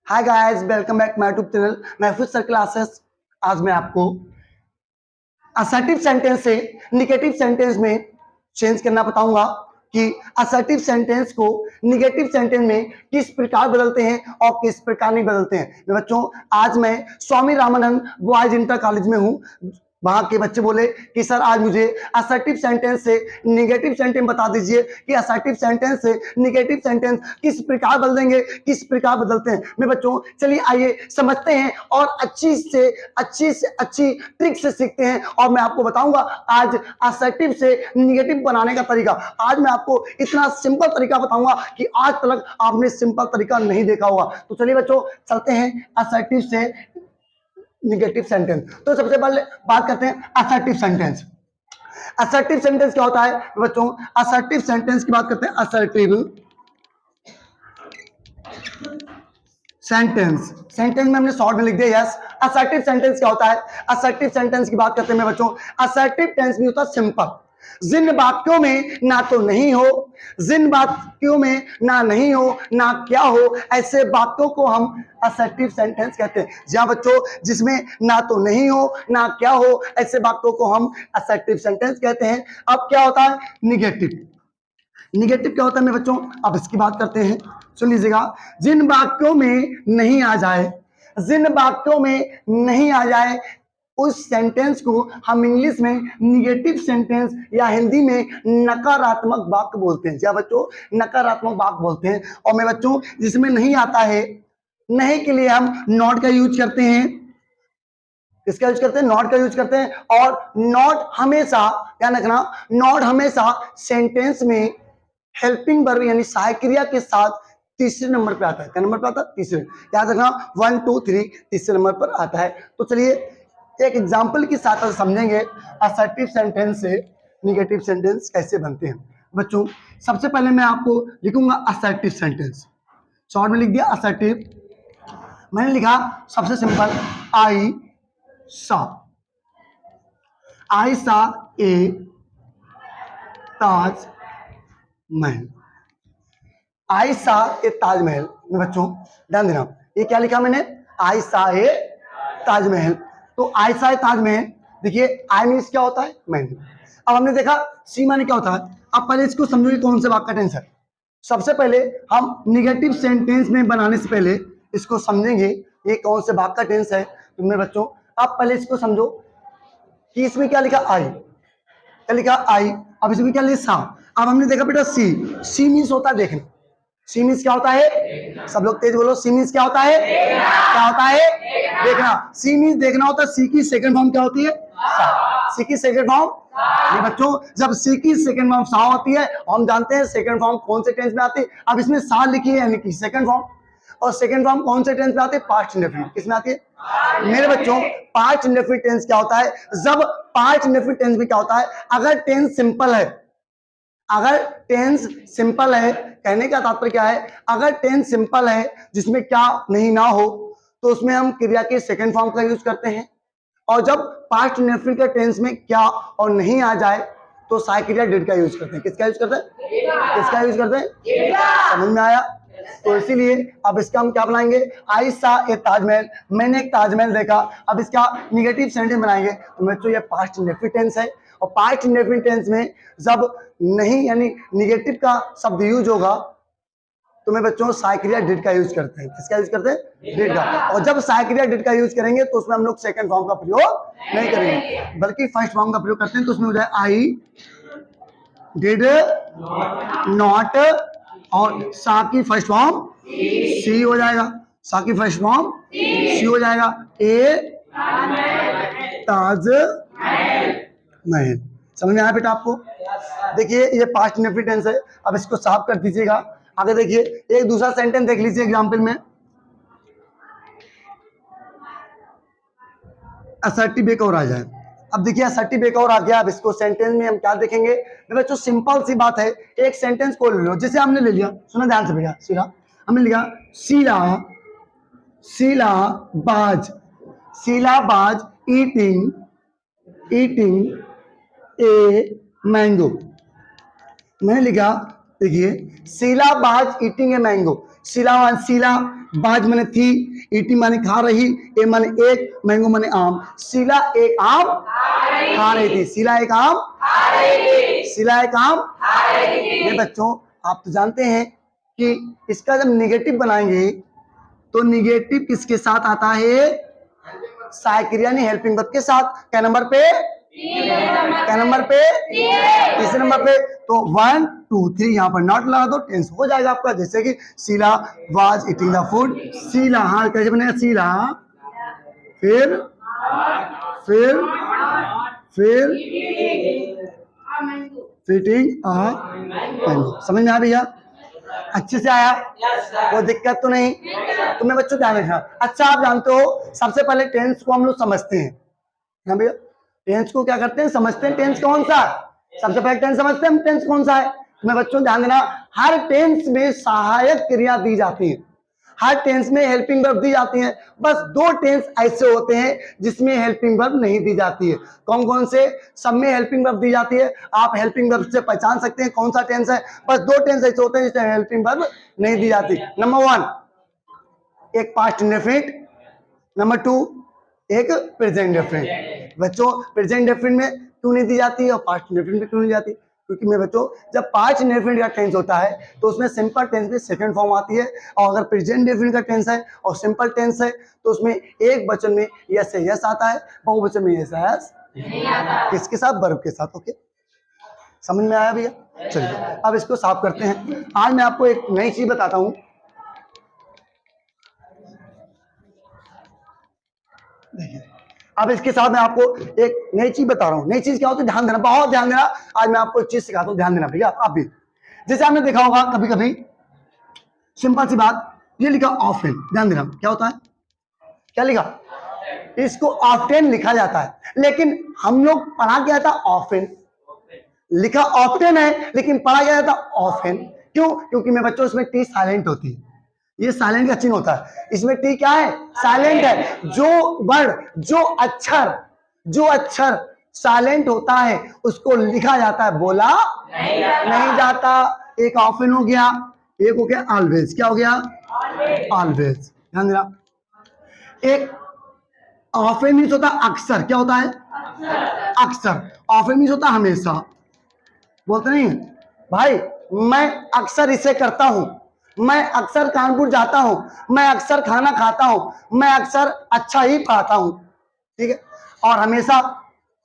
Hi guys, welcome back my YouTube channel महफूज sir classes. आज मैं आपको असर्टिव सेंटेंस से निगेटिव सेंटेंस में चेंज करना बताऊंगा कि असर्टिव सेंटेंस को निगेटिव सेंटेंस में किस प्रकार बदलते हैं और किस प्रकार नहीं बदलते हैं। बच्चों, आज मैं Swami Ramanand boys inter college में हूँ। वहां के बच्चे बोले कि सर आज मुझे असर्टिव सेंटेंस से निगेटिव सेंटेंस बता दीजिए कि असर्टिव सेंटेंस से निगेटिव सेंटेंस किस प्रकार बदलेंगे, किस प्रकार बदलते हैं। मैं बच्चों चलिए आइए समझते हैं और अच्छी से अच्छी ट्रिक से सीखते हैं और मैं आपको बताऊंगा आज असर्टिव से निगेटिव बनाने का तरीका। आज मैं आपको इतना सिंपल तरीका बताऊंगा कि आज तक आपने सिंपल तरीका नहीं देखा होगा। तो चलिए बच्चों चलते हैं असर्टिव से निगेटिव सेंटेंस। तो सबसे पहले बात करते हैं असर्टिव सेंटेंस। असर्टिव सेंटेंस क्या होता है बच्चों? असर्टिव सेंटेंस की बात करते हैं। असर्टिव सेंटेंस, सेंटेंस में हमने शॉर्ट में लिख दिया यस। असर्टिव सेंटेंस क्या होता है? असर्टिव सेंटेंस की बात करते हैं बच्चों। असर्टिव टेंस में होता है सिंपल। जिन वाक्यों में ना तो नहीं हो, जिन वाक्यों में ना नहीं हो ना क्या हो, ऐसे वाक्यों को हम असर्टिव सेंटेंस कहते हैं। जहां बच्चों जिसमें ना तो नहीं हो ना क्या हो, ऐसे वाक्यों को हम असर्टिव सेंटेंस कहते हैं। अब क्या होता है निगेटिव? निगेटिव क्या होता है मेरे बच्चों? अब इसकी बात करते हैं, सुन लीजिएगा। जिन वाक्यों में नहीं आ जाए, जिन वाक्यों में नहीं आ जाए उस सेंटेंस को हम इंग्लिश में निगेटिव सेंटेंस या हिंदी में नकारात्मक वाक्य बोलते हैं। क्या बच्चों? नकारात्मक वाक्य बोलते हैं। और मैं बच्चों जिसमें नहीं आता है, नहीं के लिए हम नॉट का यूज करते हैं। किसका यूज करते हैं? नॉट का यूज करते हैं। और नॉट हमेशा, ध्यान रखना, नॉट हमेशा सेंटेंस में हेल्पिंग वर्ब यानी सहायक क्रिया के साथ तीसरे नंबर पे आता है। क्या नंबर पे आता है? तीसरे। याद रखना 1 2 3 तीसरे नंबर पर आता है। तो चलिए एक एग्जांपल के साथ समझेंगे असर्टिव सेंटेंस से निगेटिव सेंटेंस कैसे बनते हैं। बच्चों सबसे पहले मैं आपको लिखूंगा असर्टिव सेंटेंस। शॉर्ट में लिख दिया असर्टिव। मैंने लिखा सबसे सिंपल आई सा, आई सा ए ताज महल। आई सा ए ताजमहल। बच्चों ध्यान देना, ये क्या लिखा मैंने? आई सा ए ताजमहल। तो आई सा ए ताजमहल, देखिए आई मीन्स क्या होता है? महल। अब हमने देखा सी माने क्या होता है। अब पहले इसको समझो कि कौन से वाक्य का टेंस है। सबसे पहले हम निगेटिव सेंटेंस में बनाने से पहले इसको समझेंगे ये कौन से भाग का टेंस है। तो मेरे बच्चों आप पहले इसको समझो कि इसमें क्या लिखा? आई। क्या लिखा? आई। अब इसमें क्या लिखा? सा। अब हमने देखा बेटा सी, सी मीन्स होता है देखना। सी मीन्स क्या होता है? सब लोग तेज बोलो, सी मीन्स क्या होता है? क्या होता है? देखना। सी मीन्स देखना होता है। सी की सेकंड फॉर्म क्या होती है? सा। सी की सेकंड फॉर्म, ये बच्चों जब सी की सेकंड फॉर्म सा होती है, हम जानते हैं सेकंड फॉर्म कौन से टेंस में आती है। अब इसमें सा लिखी है यानी कि सेकंड फॉर्म। और सेकंड फॉर्म कौन से टेंस में आती है? Past indefinite. किसमें आती है मेरे बच्चों? पास्ट इंडेफिनिट टेंस क्या होता है? जब पास्ट इंडेफिनिट टेंस में क्या होता है, अगर टेंस सिंपल है, अगर टेंस सिंपल है, कहने का तात्पर्य क्या है? अगर टेंस सिंपल है जिसमें क्या नहीं ना हो तो उसमें हम क्रिया के सेकंड फॉर्म का यूज करते हैं। और जब पास्ट इंडेफिनिट के टेंस में क्या और नहीं आ जाए तो सहायक क्रिया डिड का यूज करते हैं। किसका यूज करते हैं? किसका यूज करते हैं? समझ में आया? तो इसीलिए अब इसका हम क्या बनाएंगे? आई सा ए ताजमहल, मैंने एक ताजमहल देखा। अब इसका निगेटिव सेंटेंस बनाएंगे तो बच्चों ये पास्ट इंडेफिनिट टेंस है। और पास्ट इंडेफिनिट टेंस में जब नहीं यानी निगेटिव का शब्द यूज होगा तो मैं बच्चों सहायक क्रिया डिड का यूज करते हैं। किसका यूज करते हैं? डिड का। और जब सहायक क्रिया डिड का यूज करेंगे तो उसमें हम लोग सेकंड फॉर्म का प्रयोग नहीं करेंगे बल्कि फर्स्ट फॉर्म का प्रयोग करते हैं। तो उसमें हो जाए आई डिड नॉट, और सा की फर्स्ट फॉर्म सी हो जाएगा। सा की फर्स्ट फॉर्म सी हो जाएगा। ए ताज महल। समझ में आया बेटा आपको? देखिए ये पास्ट इंडेफिनिट टेंस है। अब इसको साफ कर दीजिएगा। आगे देखिए एक दूसरा सेंटेंस देख लीजिए एग्जांपल में। असर्टिव एक और आ जाए। अब देखिए असर्टिव एक और आ गया। अब इसको सेंटेंस में हम क्या देखेंगे बच्चों? सिंपल सी बात है, एक सेंटेंस को ले लो। जैसे हमने ले लिया, सुना ध्यान से भैया, सीला हमने लिया शीला, शीला बाज, शीला बाज ईटिंग, ईटिंग ए मैंगो। मैंने लिखा देखिए, शीला बाज ईटिंग ए मैंगो। शीला बाज माने थी, ईटिंग माने खा रही, ए माने एक, मैंगो माने आम। शीला एक आम खा रही थी। शीला एक आम ये बच्चों आप तो जानते हैं कि इसका जब निगेटिव बनाएंगे तो निगेटिव किसके साथ आता है? सहायक यानी हेल्पिंग वर्ब के साथ। क्या नंबर पे? तीसरे नंबर पे। तो 1 2 3 यहाँ पर नॉट लगा दो, टेंस हो जाएगा आपका। जैसे कि Sheela was eating the food. Sheela, हाँ कैसे बनेगा? शीला फिर फीटिंग मैंगो। समझ में आ भैया? अच्छे से आया? कोई दिक्कत तो नहीं? तुम्हें बच्चों ध्यान रखना। अच्छा, आप जानते हो सबसे पहले टेंस को हम लोग समझते हैं ना भैया? टेंस को क्या करते हैं? समझते हैं टेंस कौन सा। सबसे पहले टेंस समझते हैं हम, टेंस कौन सा है। तुम्हें बच्चों ध्यान देना, हर टेंस में सहायक क्रिया दी जाती है, हर टेंस में हेल्पिंग वर्ब दी जाती है। बस 2 टेंस ऐसे होते हैं जिसमें हेल्पिंग वर्ब नहीं दी जाती है। कौन कौन से? सब में हेल्पिंग वर्ब दी जाती है। आप हेल्पिंग वर्ब से पहचान सकते हैं कौन सा टेंस है। बस 2 टेंस ऐसे होते हैं जिसमें हेल्पिंग वर्ब नहीं दी जाती। नंबर 1 एक पास्ट इंडेफिनिट, नंबर 2 एक प्रेजेंट इंडेफिनिट। बच्चों प्रेजेंट इंडेफिनिट में क्यों नहीं दी जाती और पास्ट इंडेफिनिट में क्यों नहीं जाती? क्योंकि मैं बच्चों जब पास्ट इंडेफिनिट का टेंस होता है तो उसमें सिंपल टेंस में सेकंड फॉर्म आती है, और अगर प्रेजेंट इंडेफिनिट का टेंस है और सिंपल टेंस है तो उसमें एक वचन में यस से यस आता है, बहुवचन में यस यस नहीं आता। किसके साथ? वर्ब के साथ। ओके, समझ में आया भैया? चलिए अब इसको साफ करते हैं। आज मैं आपको एक नई चीज बताता हूं। देखिए, अब इसके साथ मैं आपको एक नई चीज बता रहा हूं। नई चीज क्या होती है? ध्यान देना, बहुत ध्यान देना। आज मैं आपको एक चीज सिखाता हूं, ध्यान देना भैया आप भी। जैसे आपने देखा होगा कभी कभी, सिंपल सी बात, ये लिखा ऑफन। ध्यान देना, क्या होता है? क्या लिखा? इसको ऑफ्टेन लिखा जाता है, लेकिन हम लोग पढ़ा क्या था? ऑफन। लिखा ऑफ्टेन है लेकिन पढ़ा गया था ऑफन। क्यों? क्योंकि मैं बच्चों इसमें टी साइलेंट होती है, ये साइलेंट का चिन्ह होता है। इसमें टी क्या है? साइलेंट है। जो वर्ड, जो अक्षर साइलेंट होता है उसको लिखा जाता है, बोला नहीं जाता। एक ऑफन हो गया, एक हो गया ऑलवेज। क्या हो गया? ऑलवेज। ध्यान देना, एक ऑफन मीन्स होता है अक्सर। क्या होता है? अक्सर। ऑफन मीन्स होता है हमेशा। बोलते नहीं भाई मैं अक्सर इसे करता हूं, मैं अक्सर कानपुर जाता हूं, मैं अक्सर खाना खाता हूं, मैं अक्सर अच्छा ही पढ़ाता हूं। ठीक है? और हमेशा,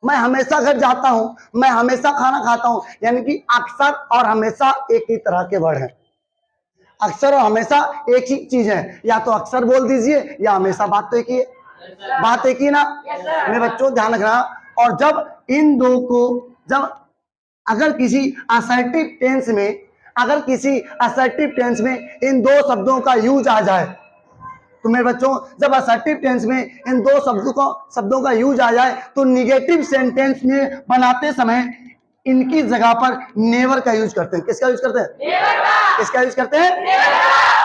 मैं हमेशा घर जाता हूं, मैं हमेशा खाना खाता हूं। यानी कि अक्सर और हमेशा एक ही तरह के वर्ड हैं। अक्सर और हमेशा एक ही चीज है, या तो अक्सर बोल दीजिए या हमेशा, बात तो एक ही है। बात एक ही ना? मेरे बच्चों ध्यान रखना। और जब इन दो को, जब अगर किसी असर्टिव टेंस में, अगर किसी असर्टिव टेंस में इन दो शब्दों का यूज आ जाए, तो मेरे बच्चों जब असर्टिव टेंस में इन दो शब्दों का यूज आ जाए तो निगेटिव सेंटेंस में बनाते समय इनकी जगह पर नेवर का यूज करते हैं। किसका यूज करते हैं? नेवर का। किसका यूज करते हैं?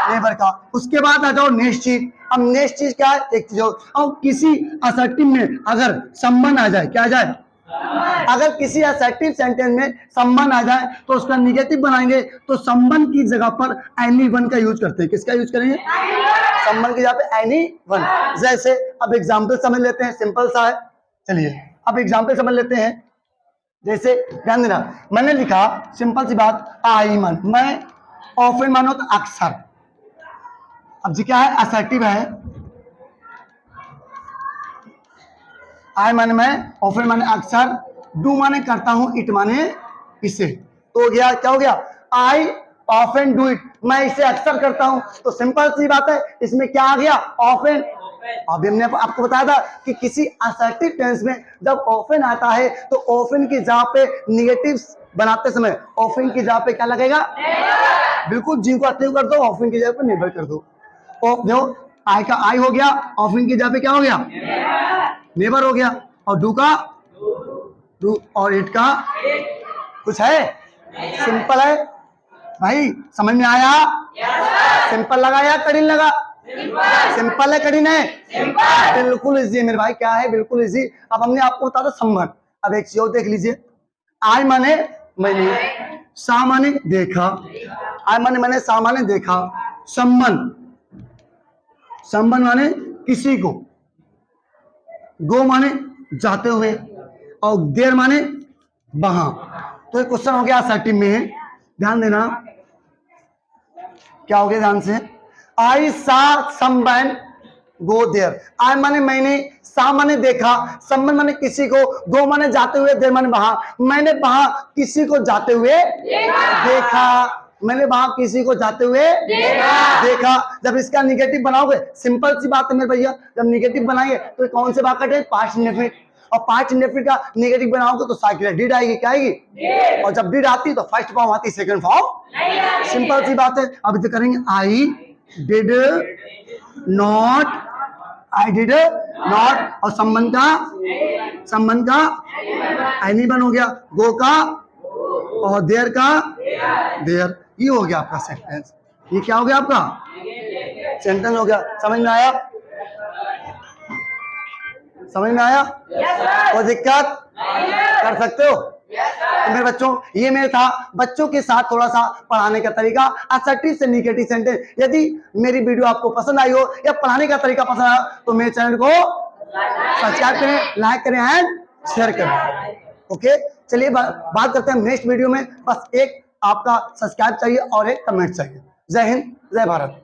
नेवर का। उसके बाद आ जाओ नेक्स्ट चीज। अब नेक्स्ट चीज क्या है? एक चीज और, किसी असर्टिव में अगर संबंध आ जाए, क्या आ जाए? अगर किसी असर्टिव सेंटेंस में संबंध आ जाए तो उसका निगेटिव बनाएंगे, तो संबंध की जगह पर एनी वन का यूज करते हैं। किसका यूज करेंगे? संबंध की जगह पे एनी वन। जैसे अब एग्जाम्पल समझ लेते हैं, सिंपल सा है। चलिए अब एग्जाम्पल समझ लेते हैं। जैसे ध्यान देना, मैंने लिखा सिंपल सी बात, आई मन, मैं ऑफन मानो तो अक्सर। अब जी क्या है? असर्टिव है। आई माने मैं, ऑफन माने अक्सर, डू माने करता हूं, इट माने इसे। तो हो गया, क्या हो गया? आई ऑफन डू इट, मैं इसे अक्सर करता हूं। तो सिंपल सी बात है, इसमें क्या आ गया? ऑफन। अभी हमने आपको बताया था कि किसी असर्टिव टेंस में जब ऑफन आता है तो ऑफन की जगह पे निगेटिव बनाते समय ऑफन की जगह पे क्या लगेगा? बिल्कुल, जी को अत्व कर दो, ऑफन की जगह पे नेवर कर दो। देखो आई का आई हो गया, ऑफन की जगह पे क्या हो गया? नेवर हो गया। और डू का डू, और इट का कुछ है? सिंपल है भाई, समझ में आया? सिंपल लगा या कठिन लगा? सिंपल है, कठिन है? बिल्कुल इजी है मेरे भाई। क्या है? बिल्कुल इजी। अब हमने आपको बता दो संबंध। अब एक चीज और देख लीजिए, आई माने मैंने, सा माने देखा, आई माने मैंने, सा माने देखा, संबंध, संबंध माने किसी को, गो माने जाते हुए, और देर माने वहां। तो एक क्वेश्चन हो गया असर्टिव में, ध्यान देना क्या हो गया, ध्यान से। आई सा समवन गो देयर, आई माने मैंने, सा माने देखा, समवन माने किसी को, गो माने जाते हुए, देर माने वहां। मैंने वहां किसी को जाते हुए देखा, मैंने वहां किसी को जाते हुए देखा। जब इसका निगेटिव बनाओगे, सिंपल सी बात है मेरे भैया, जब निगेटिव बनाएंगे तो कौन से भाग कटे, पास्ट इंडेफिनिट, और पास्ट इंडेफिनिट का निगेटिव बनाओगे तो साइकिल डिड आएगी, क्या आएगी, और जब डिड आती तो फर्स्ट फॉर्म आती, सेकंड फॉर्म, सिंपल सी बात है। अब तो करेंगे I did not, I did not, और संबंध का, संबंध का एनिमल हो गया, गो का, और देयर का देयर। ये हो गया आपका सेंटेंस, ये क्या हो गया आपका सेंटेंस हो गया। समझ में आया, समझ में आया, कोई दिक्कत कर सकते हो। तो मेरे बच्चों, ये मेरे था बच्चों के साथ थोड़ा सा पढ़ाने का तरीका, असर्टिव से निगेटिव सेंटेंस। यदि मेरी वीडियो आपको पसंद आई हो या पढ़ाने का तरीका पसंद आया तो मेरे चैनल को सब्सक्राइब करें, लाइक करें एंड शेयर करें। ओके, चलिए बात करते हैं नेक्स्ट वीडियो में। बस एक आपका सब्सक्राइब चाहिए और एक कमेंट चाहिए। जय हिंद, जय भारत।